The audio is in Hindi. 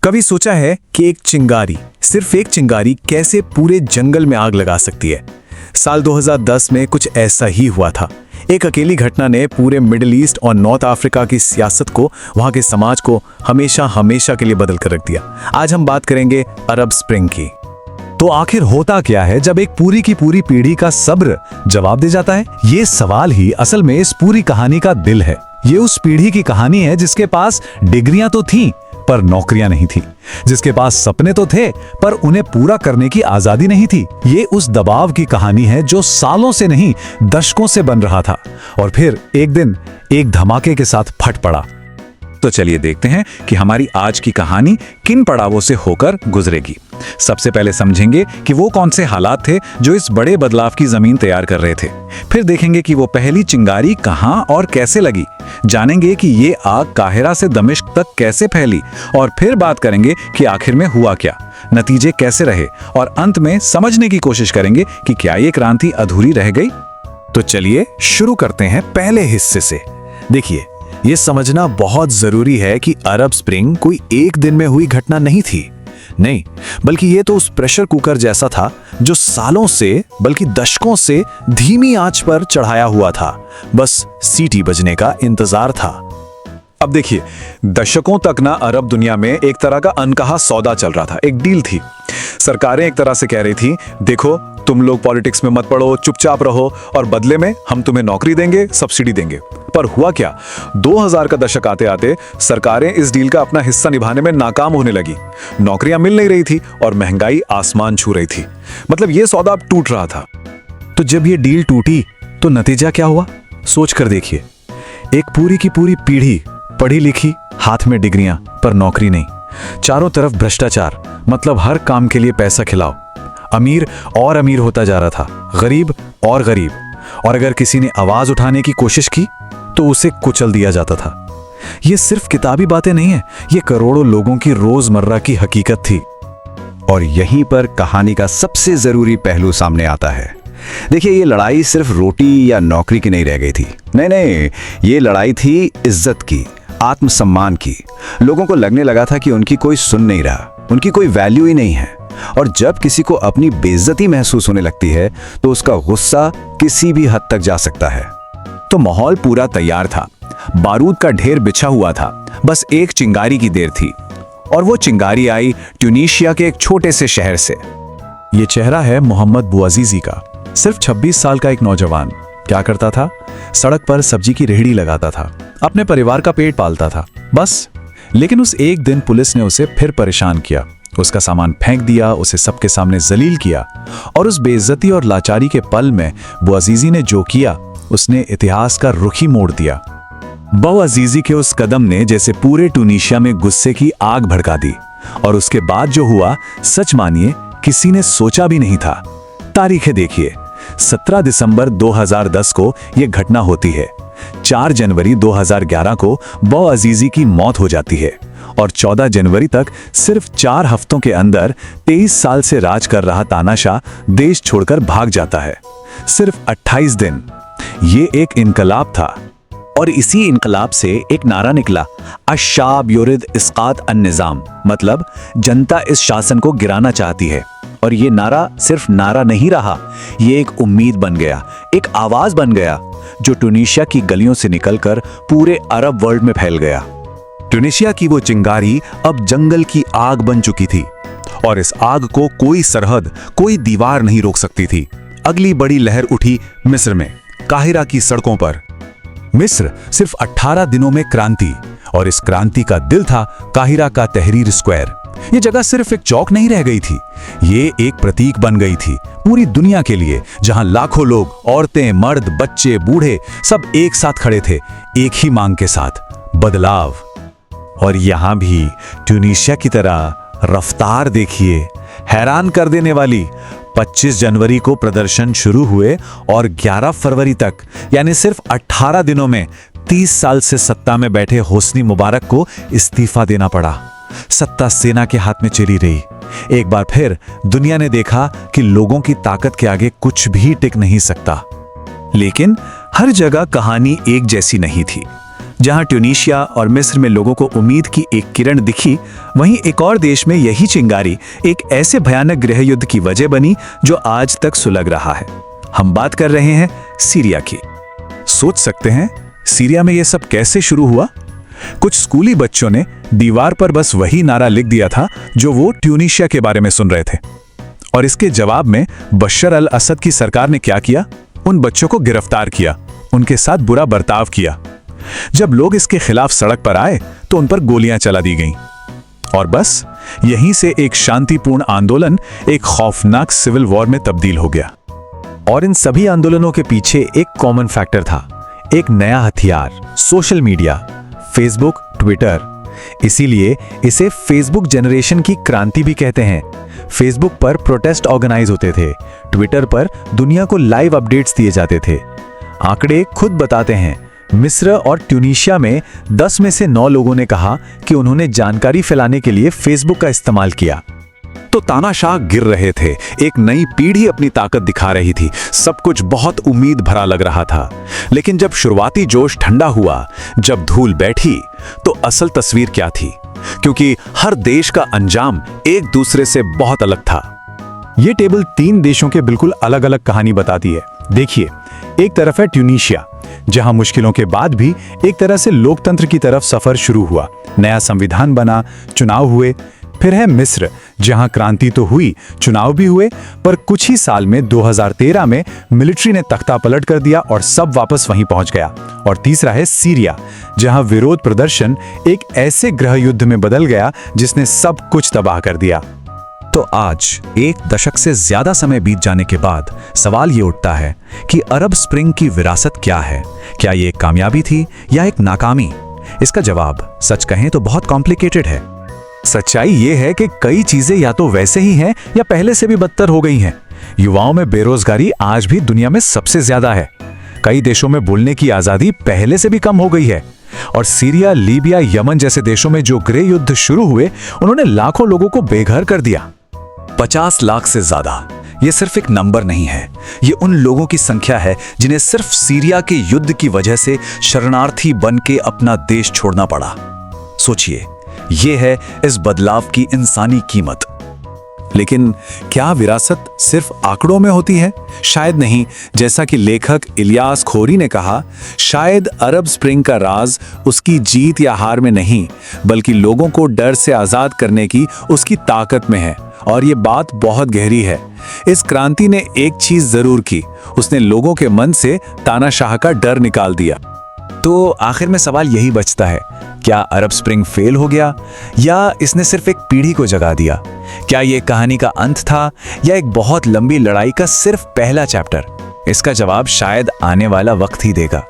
कभी सोचा है कि एक चिंगारी, सिर्फ एक चिंगारी कैसे पूरे जंगल में आग लगा सकती है? साल 2010 में कुछ ऐसा ही हुआ था। एक अकेली घटना ने पूरे मिडिल ईस्ट और नॉर्थ अफ्रीका की सियासत को, वहां के समाज को हमेशा हमेशा के लिए बदल कर रख दिया। आज हम बात करेंगे अरब स्प्रिंग की। तो आखिर होता क्या है जब एक पूरी की पूरी पीढ़ी का सब्र जवाब दे जाता है? ये सवाल ही असल में इस पूरी कहानी का दिल है। ये उस पीढ़ी की कहानी है जिसके पास डिग्रियां तो थीं पर नौकरियां नहीं थी, जिसके पास सपने तो थे पर उन्हें पूरा करने की आजादी नहीं थी। ये उस दबाव की कहानी है जो सालों से नहीं दशकों से बन रहा था और फिर एक दिन एक धमाके के साथ फट पड़ा। तो चलिए देखते हैं कि हमारी आज की कहानी किन पड़ावों से होकर गुजरेगी। सबसे पहले समझेंगे कि वो कौन से हालात थे जो इस बड़े बदलाव की जमीन तैयार कर रहे थे। फिर देखेंगे कि वो पहली चिंगारी कहां और कैसे लगी। जानेंगे कि ये आग काहिरा से दमिश्क तक कैसे फैली और फिर बात करेंगे कि आखिर में हुआ क्या, नतीजे कैसे रहे और अंत में समझने की कोशिश करेंगे कि क्या ये क्रांति अधूरी रह गई। तो चलिए शुरू करते हैं पहले हिस्से से। देखिए, ये समझना बहुत जरूरी है कि अरब स्प्रिंग कोई एक दिन में हुई घटना नहीं थी। नहीं, बल्कि ये तो उस प्रेशर कुकर जैसा था जो सालों से बल्कि दशकों से धीमी आंच पर चढ़ाया हुआ था। बस सीटी बजने का इंतजार था। अब देखिए, दशकों तक ना अरब दुनिया में एक तरह का अनकहा सौदा चल रहा था, एक डील थी। सरकारें एक तरह से कह रही थी, देखो तुम लोग पॉलिटिक्स में मत पड़ो, चुपचाप रहो और बदले में हम तुम्हें नौकरी देंगे, सब्सिडी देंगे। पर हुआ क्या, 2000 का दशक आते आते सरकारें इस डील का अपना हिस्सा निभाने में नाकाम होने लगी। नौकरियां मिल नहीं रही थी और महंगाई आसमान छू रही थी। मतलब ये सौदा अब टूट रहा था। तो जब ये डील टूटी तो नतीजा क्या हुआ, सोच कर देखिए। एक पूरी की पूरी पीढ़ी, पढ़ी लिखी, हाथ में डिग्रियां पर नौकरी नहीं, चारों तरफ भ्रष्टाचार, मतलब हर काम के लिए पैसा खिलाओ। अमीर और अमीर होता जा रहा था, गरीब और गरीब, और अगर किसी ने आवाज उठाने की कोशिश की तो उसे कुचल दिया जाता था। ये सिर्फ किताबी बातें नहीं है, ये करोड़ों लोगों की रोजमर्रा की हकीकत थी। और यहीं पर कहानी का सबसे जरूरी पहलू सामने आता है। देखिए, ये लड़ाई सिर्फ रोटी या नौकरी की नहीं रह गई थी। नहीं, ये लड़ाई थी इज्जत की, आत्मसम्मान की। लोगों को लगने लगा था कि उनकी कोई सुन नहीं रहा, उनकी कोई वैल्यू ही नहीं है। और जब किसी को अपनी बेइज्जती महसूस होने लगती है तो उसका गुस्सा किसी भी हद तक जा सकता है। तो माहौल पूरा तैयार था, बारूद का ढेर बिछा हुआ था, बस एक चिंगारी की देर थी। और वो चिंगारी आई ट्यूनीशिया के एक छोटे से शहर से। ये चेहरा है मोहम्मद बouazizi का, सिर्फ 26 साल का एक नौजवान। क्या करता था? सड़क पर सब्जी की रेहड़ी लगाता था, अपने परिवार का पेट पालता था, बस। लेकिन उस एक दिन पुलिस ने उसे फिर परेशान किया, उसका सामान फेंक दिया, उसे सबके सामने जलील किया। और उस बेइज्जती और लाचारी के पल में बouazizi ने जो किया, उसने इतिहास का रुख ही मोड़ दिया। बouazizi के उस कदम ने जैसे पूरे ट्यूनीशिया में गुस्से की आग भड़का दी। और उसके बाद जो हुआ, सच मानिए किसी ने सोचा भी नहीं था। तारीखें देखिए, 17 दिसंबर 2010 को यह घटना होती है। 4 जनवरी 2011 को बouazizi की मौत हो जाती है और 14 जनवरी तक, सिर्फ 4 हफ्तों के अंदर 23 साल से राज कर रहा तानाशाह देश छोड़कर भाग जाता है। सिर्फ 28 दिन। ये एक इनकलाब था। और इसी इनकलाब से एक नारा निकला, अश्शाब युरिद इस्कात अन-निज़ाम, मतलब जनता इस शासन को गिराना चाहती है। और ये नारा सिर्फ नारा नहीं रहा, ये एक उम्मीद बन गया, एक आवाज बन गया जो ट्यूनीशिया की गलियों से निकलकर पूरे अरब वर्ल्ड में फैल गया। ट्यूनीशिया की वो चिंगारी अब जंगल की आग बन चुकी थी और इस आग को कोई सरहद, कोई दीवार नहीं रोक सकती थी। अगली बड़ी लहर उठी मिस्र में, काहिरा की सड़कों पर। मिस्र सिर्फ 18 दिनों में क्रांति, और इस क्रांति का दिल था काहिरा का तहरीर स्क्वायर। ये जगह सिर्फ एक चौक नहीं रह गई थी, ये एक प्रतीक बन गई थी पूरी दुनिया के लिए, जहां लाखों लोग, औरतें, मर्द, बच्चे, बूढ़े, सब एक साथ खड़े थे, एक ही मांग के साथ, बदलाव। और यहां भी ट्यूनीशिया की तरह रफ्तार देखिए, हैरान कर देने वाली। 25 जनवरी को प्रदर्शन शुरू हुए और 11 फरवरी तक, यानी सिर्फ 18 दिनों में 30 साल से सत्ता में बैठे होस्नी मुबारक को इस्तीफा देना पड़ा। सत्ता सेना के हाथ में चली रही। एक बार फिर दुनिया ने देखा कि लोगों की ताकत के आगे कुछ भी टिक नहीं सकता। लेकिन हर जगह कहानी एक जैसी नहीं थी। जहां ट्यूनीशिया और मिस्र में लोगों को उम्मीद की एक किरण दिखी, वहीं एक और देश में यही चिंगारी एक ऐसे भयानक गृह युद्ध की वजह बनी जो आज तक सुलग रहा है। हम बात कर रहे हैं सीरिया की। सोच सकते हैं सीरिया में यह सब कैसे शुरू हुआ? कुछ स्कूली बच्चों ने दीवार पर बस वही नारा लिख दिया था जो वो ट्यूनीशिया के बारे में सुन रहे थे। और इसके जवाब में बशर अल असद की सरकार ने क्या किया? उन बच्चों को गिरफ्तार किया, उनके साथ बुरा बर्ताव किया। जब लोग इसके खिलाफ सड़क पर आए तो उन पर गोलियां चला दी गईं। और बस यहीं से एक शांतिपूर्ण आंदोलन एक खौफनाक सिविल वॉर में तब्दील हो गया। और इन सभी आंदोलनों के पीछे एक कॉमन फैक्टर था, एक नया हथियार, सोशल मीडिया, फेसबुक, ट्विटर। इसीलिए इसे फेसबुक जनरेशन की क्रांति भी कहते हैं। फेसबुक पर प्रोटेस्ट ऑर्गेनाइज होते थे, ट्विटर पर दुनिया को लाइव अपडेट्स दिए जाते थे। आंकड़े खुद बताते हैं, मिस्र और ट्यूनीशिया में 10 में से 9 लोगों ने कहा कि उन्होंने जानकारी फैलाने के लिए फेसबुक का इस्तेमाल किया। तो तानाशाह गिर रहे थे, एक नई पीढ़ी अपनी ताकत दिखा रही थी, सब कुछ बहुत उम्मीद भरा लग रहा था। लेकिन जब शुरुआती जोश ठंडा हुआ, जब धूल बैठी, तो असल तस्वीर क्या थी? क्योंकि हर देश का अंजाम एक दूसरे से बहुत अलग था। ये टेबल 3 देशों के बिल्कुल अलग अलग कहानी बताती है। देखिए, एक तरफ है ट्यूनीशिया, जहां मुश्किलों के बाद भी एक तरह से लोकतंत्र की तरफ सफर शुरू हुआ, नया संविधान बना, चुनाव हुए। फिर है मिस्र, जहां क्रांति तो हुई, चुनाव भी हुए, पर कुछ ही साल में 2013 में मिलिट्री ने तख्ता पलट कर दिया और सब वापस वहीं पहुंच गया। और तीसरा है सीरिया, जहां विरोध प्रदर्शन एक ऐसे गृह युद्ध में बदल गया जिसने सब कुछ तबाह कर दिया। तो आज एक दशक से ज्यादा समय बीत जाने के बाद सवाल ये उठता है कि अरब स्प्रिंग की विरासत क्या है? क्या ये एक कामयाबी थी या एक नाकामी? इसका जवाब सच कहें तो बहुत कॉम्प्लिकेटेड है। सच्चाई ये है कि कई चीजें या तो वैसे ही हैं या पहले से भी बदतर हो गई हैं। युवाओं में बेरोजगारी आज भी दुनिया में सबसे ज्यादा है। कई देशों में बोलने की आजादी पहले से भी कम हो गई है। और सीरिया, लीबिया, यमन जैसे देशों में जो गृह युद्ध शुरू हुए, उन्होंने लाखों लोगों को बेघर कर दिया। 50 लाख से ज्यादा, ये सिर्फ एक नंबर नहीं है, ये उन लोगों की संख्या है जिन्हें सिर्फ सीरिया के युद्ध की वजह से शरणार्थी बन के अपना देश छोड़ना पड़ा। सोचिए, ये है इस बदलाव की इंसानी कीमत। लेकिन क्या विरासत सिर्फ आंकड़ों में होती है? शायद नहीं। जैसा कि लेखक इलियास खोरी ने कहा, शायद अरब स्प्रिंग का राज उसकी जीत या हार में नहीं, बल्कि लोगों को डर से आजाद करने की उसकी ताकत में है। और ये बात बहुत गहरी है। इस क्रांति ने एक चीज जरूर की, उसने लोगों के मन से तानाशाह का डर निकाल दिया। तो आखिर में सवाल यही बचता है, क्या अरब स्प्रिंग फेल हो गया या इसने सिर्फ एक पीढ़ी को जगा दिया? क्या ये कहानी का अंत था या एक बहुत लंबी लड़ाई का सिर्फ पहला चैप्टर? इसका जवाब शायद आने वाला वक्त ही देगा।